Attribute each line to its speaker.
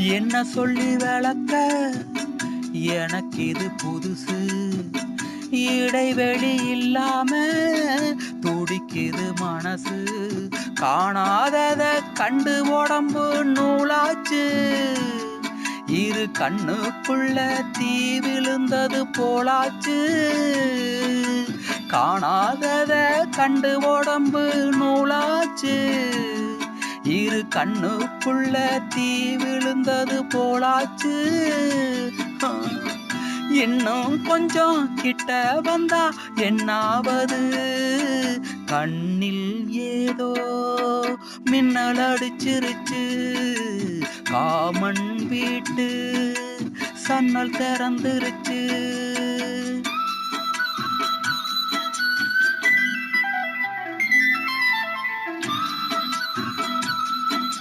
Speaker 1: என்ன சொல்லி விளக்க எனக்கு இது புதுசு. இடைவெளி இல்லாம துடிக்குது மனசு. காணாதத கண்டு உடம்பு நூலாச்சு. இரு கண்ணுக்குள்ள தீ விழுந்தது போலாச்சு. காணாதத கண்டு உடம்பு நூலாச்சு. இரு கண்ணுக்குள்ள தீ விழுந்தது போலாச்சு. இன்னும் கொஞ்சம் கிட்ட வந்தா என்னாவது? கண்ணில் ஏதோ மின்னல் அடிச்சிருச்சு. காமன் வீட்டு சன்னல் திறந்துருச்சு.